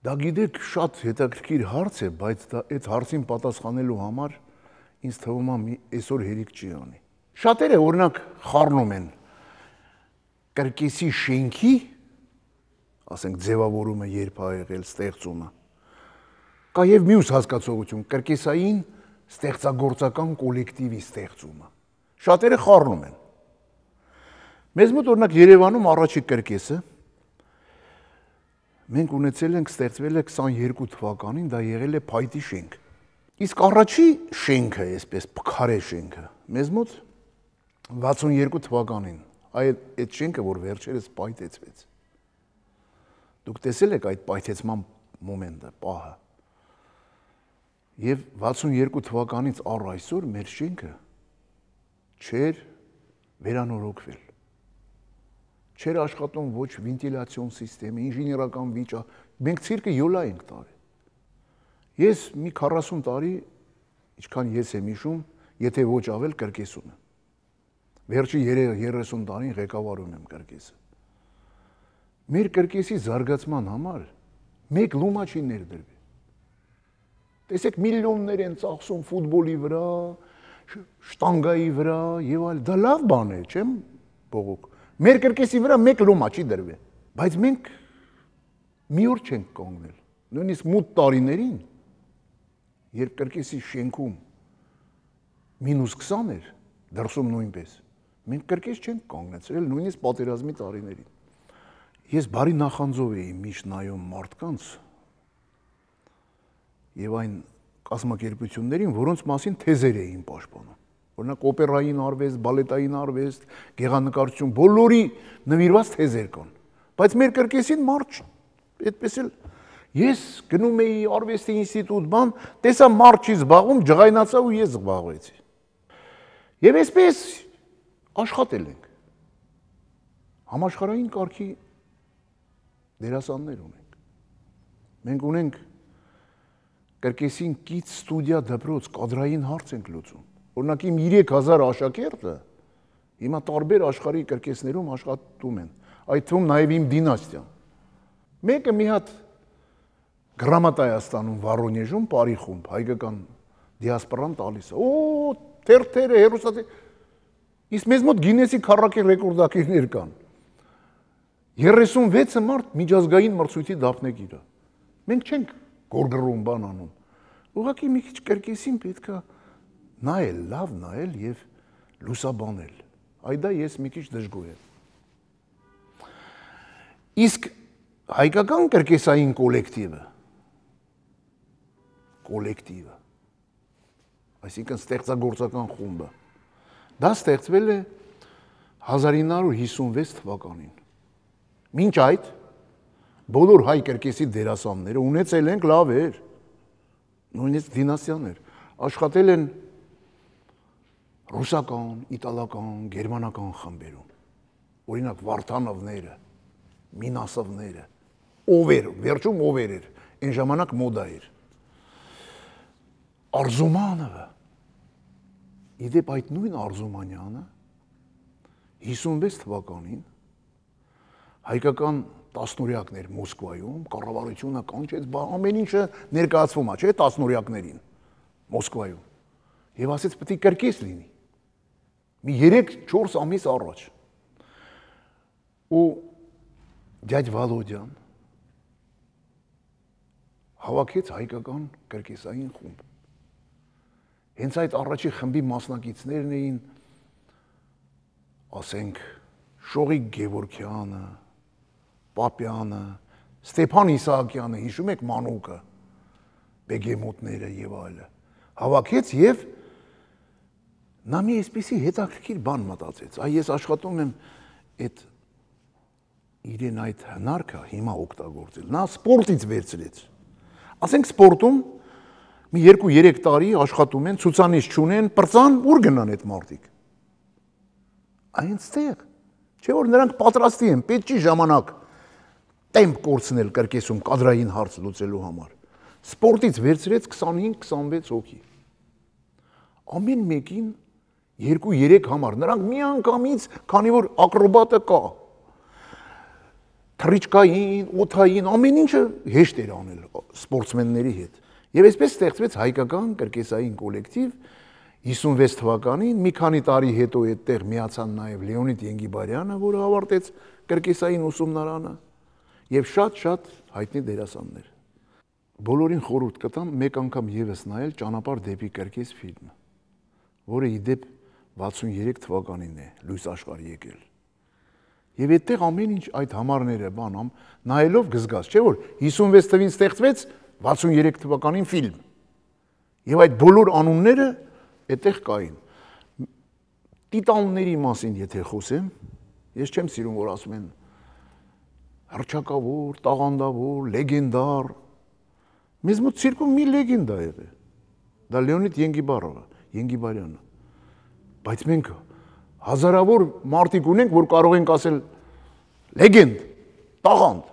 Դա գիտեք շատ հետաքրքիր հարց է, բայց դա այդ հարցին պատասխանելու համար ինձ թվում է այսօր հերիք չի անի։ Շատերը օրինակ խառնում են կրկեսի շենքի, ասենք ձևավորումը երբ ա եղել ստեղծումը, կա եւ մյուս հասկացողություն, կրկեսային ստեղծագործական կոլեկտիվի ստեղծումը։ Շատերը խառնում են։ Մեզ մոտ օրինակ Երևանում առաջի կրկեսը մենք ունեցել ենք ստեղծվել է 22 թվականին, դա եղել է փայտի շենք։ Իսկ առաջի շենքը, այսպես քարե շենքը, մեզ մոտ 62 թվականին, այդ շենքը, որ վերջերս պայթեցվեց։ Դուք տեսել եք այդ պայթեցման մոմենտը, պահը։ Եվ 62 թվականից առ այսօր մեր շենքը չէր վերանորոգվել։ Չէր աշխատում ոչ վենտիլյացիոն սիստեմը, ինժեներական վիճակ, մենք ցիրկը յոլա ենք տարել։ Ես մի 40 տարի, ինչքան ես եմ հիշում, եթե ոչ ավել կրկեսում եմ։ Վերջի 30 տարին ղեկավարում եմ կրկեսը։ Մեր կրկեսի զարգացման համար մեկ լումա չի ներդրվել։ Տեսեք միլիոններ են ծախսում ֆուտբոլի վրա, շտանգայի վրա եւ այլ, դա լավ բան է, չեմ բողոք։ Մեր կրկեսի վրա մեկ լումա չի դրվել, բայց մենք մի օր չենք կանգնել։ Նույնիսկ մութ տարիներին, երբ կրկեսի շենքում -20 էր, դրսում նույնպես, մենք կրկես չենք կանգնեցրել, նույնիսկ պատերազմի տարիներին։ Ես բարի նախանձով էի միշտ նայում մարդկանց եւ այն կազմակերպություններին, որոնց մասին թեզեր էին պաշտպանում։ Օրինակ օպերային արվեստ, բալետային արվեստ, գեղանկարչություն, բոլորի նվիրված թեզեր կան։ Բայց մեր կրկեսին մարդ այդպես էլ ես գնում էի արվեստի ինստիտուտ, բան, տեսա մարդ չի զբաղվում, ջղայնացա ու ես զբաղվեցի։ Եվ այսպես աշխատել ենք։ Համաշխարհային կարգի դերասաններ ունենք։ Մենք ունենք կրկեսին կից ստուդիա դպրոց, կադրային հարց ենք լուծում։ Օրինակ իմ 3000 աշակերտը հիմա տարբեր աշխարհի կրկեսներում աշխատում են, այդ թվում նաև իմ դինաստիան։ Մեկը մի հատ գրամատա է ստանում Վառոնեժում, Պարի խումբ, հայկական դիասպորան տալիս է։ Օ, թերթերը, հերոսացի։ Իսկ մեզ մոտ Գինեսի քառակի ռեկորդակիրներ կան։ 36 մարդ միջազգային մրցույթի դափնեկիր է։ Մենք չենք գորգռում բան անում։ Ուղղակի մի քիչ կրկեսին պետքա նայել, լավ նայել եւ լուսաբանել։ Այդա ես մի քիչ դժգոհ եմ։ Իսկ հայկական կրկեսային կոլեկտիվը, այսինքն ստեղծագործական խումբը, դա ստեղծվել է 1956 թվականին։ Մինչ այդ բոլոր հայ կրկեսի դերասանները ունեցել ենք լավեր, նույնիսկ դինաստիաներ, աշխատել են ռուսական, իտալական, գերմանական խմբերում։ Օրինակ Վարդանովները, Մինասովները, վերջում ով էր, այն ժամանակ մոդա էր։ Արզումանովը, իդեպ այդ նույն Արզումանյանը 56 թվականին հայկական տասնօրյակներ Մոսկվայում, կառավարությունը կանչեց, ամեն ինչը ներկայացվում է, չէ՞, տասնօրյակներին Մոսկվայում։ Եվ ասեց պետք է կրկես լինի։ Մի 3-4 ամիս առաջ։ Ու դյաջ Վալոդյան հավաքեց հայկական կրկեսային խումբ։ Հենց այդ առաջի խմբի մասնակիցներն էին, ասենք, Շողիկ Գևորգյանը, Պապյանը, Ստեփան Իսահակյանը, հիշում եք Մանուկը, բեգեմոտները եւ այլը, հավաքեց եւ նա մի այսպիսի հետաքրքիր բան մտածեց։ Այ ես աշխատում եմ այդ իրեն այդ հնարքը հիմա օգտագործել։ Նա սպորտից վերցրեց։ Ասենք սպորտում մի 2-3 տարի աշխատում են, ցուցանիշ չունեն, պրծան, ուր գնան այդ մարդիկ։ Այնտեղ, չէ՞ որ նրանք պատրաստի են, պետք չի ժամանակ տեմպ կորցնել կրկեսում կադրային հարց լուծելու համար։ Սպորտից վերցրեց 25-26 հոգի։ Ամեն մեկին 2-3 համար, նրանք միանգամից, քանի որ ակրոբատը կա, թռիչքային, օդային, ամեն ինչը հեշտ էր անել սպորտսմենների հետ։ Եվ այսպես ստեղծվեց հայկական կրկեսային կոլեկտիվ 56 թվականին, մի քանի տարի հետո այդտեղ միացան նաև Լեոնիդ Ենգիբարյանը, որը ավարտեց կրկեսային ուսումնարանը, եւ շատ հայտնի դերասաններ։ Բոլորին խորհուրդ կտամ մեկ անգամ եւս նայել «Ճանապարհ դեպի կրկես» ֆիլմը, որը ի դեպ 63 թվականին է լույս աշխարհ եկել։ Եվ այդտեղ ամեն ինչ այդ համարները բանամ նայելով գզգաց, չէ՞ որ 56 թվականին ստեղծվեց 63 թվականին ֆիլմ։ Եվ այդ բոլոր անունները այդտեղ կային։ Տիտանների մասին եթե խոսեմ, ես չեմ սիրում որ ասում են հռչակավոր, տաղանդավոր, լեգենդար։ Մեզ մոտ ցիրկում մի լեգենդ է եղել։ Դա Լեոնիդ Ենգիբարյանը։ Բայց մենք հազարավոր մարդիկ ունենք, որ կարող ենք ասել լեգենդ, տաղանդ։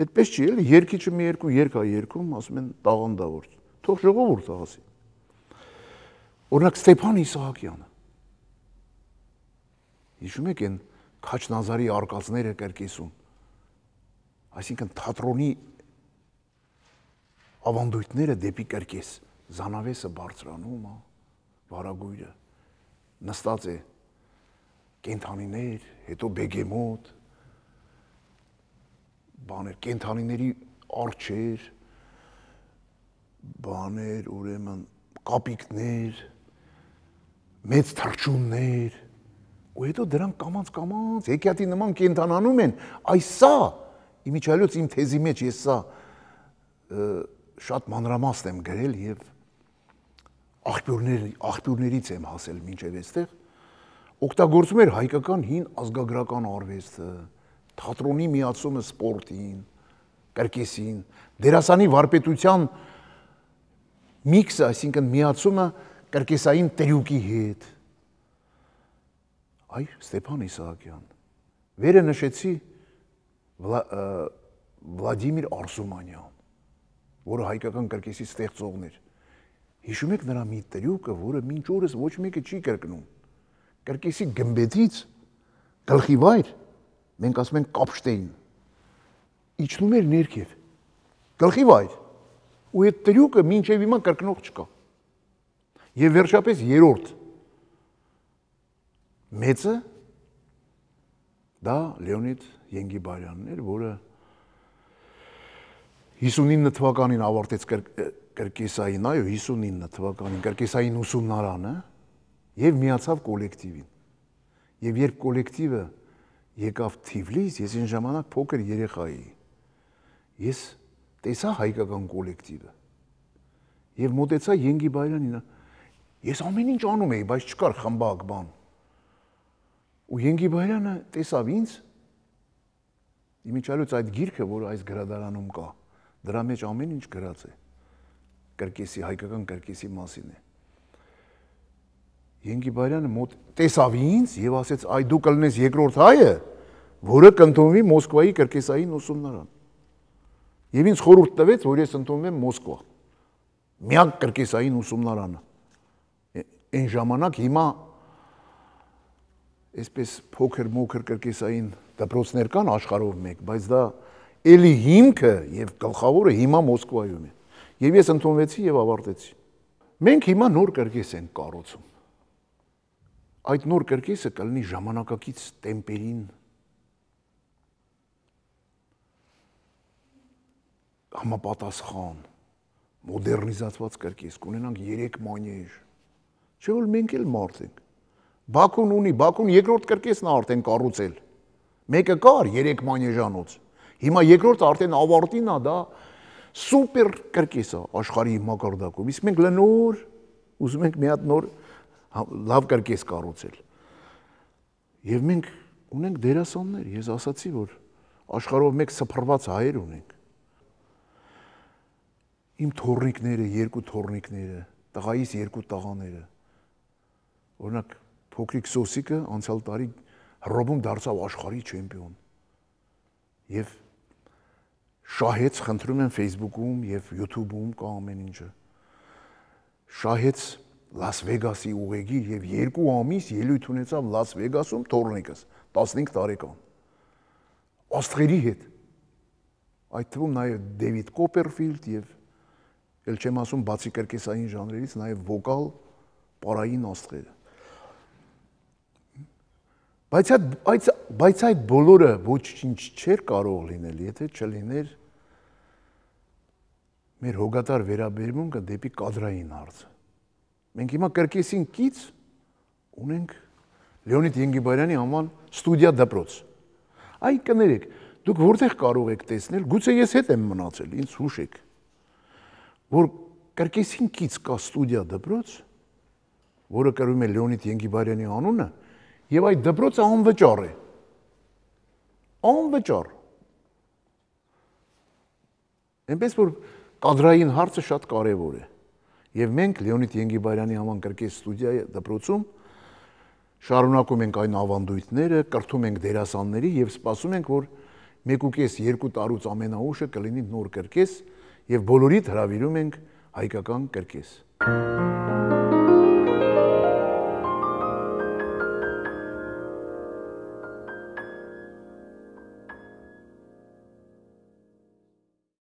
Այդպես չի, էլի, երգիչը մի երկու երգ է երգում, ասում են տաղանդավոր։ Թող ժողովուրդը ասի։ Օրինակ Ստեփան Իսահակյանը։ Հիշում եք այն Քաչնազարի արկածները կրկեսում։ Այսինքն թատրոնի ավանդույթները դեպի կրկես, զանավեսը բարձրանում է, վարագույրը նստած է կենթանիներ, հետո բեգեմոտ, բաներ, կենթանիների արջեր, բաներ, ուրեմն կապիկներ, մեծ թռչուններ, ու հետո դրանք կամած հեքիաթի նման կենթանանում են, այս սա, իմիջիայլոց իմ թեզի մեջ ես սա շատ մանրամաստ եմ գրել եւ աղբյուրներից եմ հասել մինչև այստեղ, օգտագործում էր հայկական հին ազգագրական արվեստը, թատրոնի միացումը սպորտին, կրկեսին, դերասանի վարպետության միքսը, այսինքն միացումը կրկեսային տրյուկի հետ։ Այ Ստեփան Իսահակյան։ Վերը նշեցի Վլադիմիր Արզումանյան, որը հայկական կրկեսի ստեղծողն էր։ Հիշում եք նրա մի տրյուկը, որը մինչ օրս ոչ մեկը չի կրկնում։ Կրկեսի գմբեթից գլխի վայր, մենք ասում ենք կապշտեին, իջնում էր ներքև, գլխի վայր, ու այդ տրյուկը մինչև հիմա կրկնող չկա։ Եվ վերջապես երրորդ մեծը դա Լեոնիդ Ենգիբարյանն էր, որը 59 թվականին ավարտեց կրկեսային, այո, 59 թվականին կրկեսային ուսումնարանը եւ միացավ կոլեկտիվին։ Եվ երբ կոլեկտիվը եկավ Թիֆլիս, ես այն ժամանակ փոքր երեխա էի։ Ես տեսա հայկական կոլեկտիվը եւ մոտեցա Ենգիբարյանին։ Ես ամեն ինչ անում էի, բայց չկար խմբակ բան։ Ու Ենգիբարյանը տեսավ ինձ, իմիջիայլոց այդ գիրքը, որ այս գրադարանում կա, դրա մեջ ամեն ինչ գրած է, կրկեսի, հայկական կրկեսի մասին է։ Ենգիբարյանը մոտ տեսավ ինձ եւ ասեց, այ դու կլինես երկրորդ հայը, որը կընդունվի Մոսկվայի կրկեսային ուսումնարան։ Եվ ինձ խորհուրդ տվեց, որ ես ընդունվեմ Մոսկվա, միակ կրկեսային ուսումնարանը։ Այն ժամանակ հիմա այսպես փոքր-մոքր կրկեսային դպրոցներ կան աշխարհով մեկ, բայց դա էլի հիմքը եւ գլխավորը հիմա Մոսկվայում է։ Եվ ես ընդունվեցի եւ ավարտեցի։ Մենք հիմա նոր կրկես ենք կառուցում։ Այդ նոր կրկեսը կլինի ժամանակակից տեմպերին համապատասխան, մոդեռնիզացված կրկես, կունենանք 3 մանեժ։ Չէ՞ որ մենք էլ մարդ ենք։ Բաքուն ունի, Բաքուն երկրորդ կրկեսն է արդեն կառուցել։ Մեկը կար 3 մանեժանոց։ Հիմա երկրորդը արդեն ավարտին է, դա սուպեր կրկես է աշխարհի մակարդակում։ Իսկ մենք լնոր ուզում ենք մի հատ նոր լավ կրկես կառուցել։ Եվ մենք ունենք դերասաններ, ես ասացի, որ աշխարհով մեկ սփռված հայեր ունենք։ Իմ թոռնիկները, 2 թոռնիկները, տղայիս 2 տղաները։ Օրինակ փոքրիկ Սոսիկը անցյալ տարի հռոմում դարձավ աշխարհի չեմպիոն։ Եվ շահեց, խնդրում եմ Facebook-ում եւ YouTube-ում կա ամեն ինչը։ Շահեց Լաս Վեգասի ուղեգիր եւ 2 ամիս ելույթ ունեցավ Լաս Վեգասում թոռնիկս, 15 տարեկան։ աստղերի հետ։ Այդ թվում նաև Դեվիդ Կոպերֆիլդ եւ ել չեմ ասում բացի կրկեսային ժանրերից նաև վոկալ պարային աստղերը։ Բայց այդ բոլորը ոչինչ չէր կարող լինել, եթե չլիներ մեր հոգատար վերաբերմունքը դեպի կադրային հարցը։ Մենք հիմա կրկեսին կից ունենք Լեոնիդ Ենգիբարյանի անվան ստուդիա դպրոց։ Այ կներեք, դուք որտեղ կարող եք տեսնել, գուցե ես հետ եմ մնացել, ինձ հուշեք, որ կրկեսին կից կա ստուդիա դպրոց, որը կրում է Լեոնիդ Ենգիբարյանի անունը, եւ այդ դպրոցը անվճար է։ Անվճար։ Այնպես որ կադրային հարցը շատ կարևոր է։ Եվ մենք Լեոնիդ Ենգիբարյանի անվան կրկես ստուդիա դպրոցում շարունակում ենք այն ավանդույթները, կրթում ենք դերասանների եւ սպասում ենք, որ 1.5-2 տարուց ամենաուշը կլինի նոր կրկես եւ բոլորիդ հրավիրում ենք հայկական կրկես։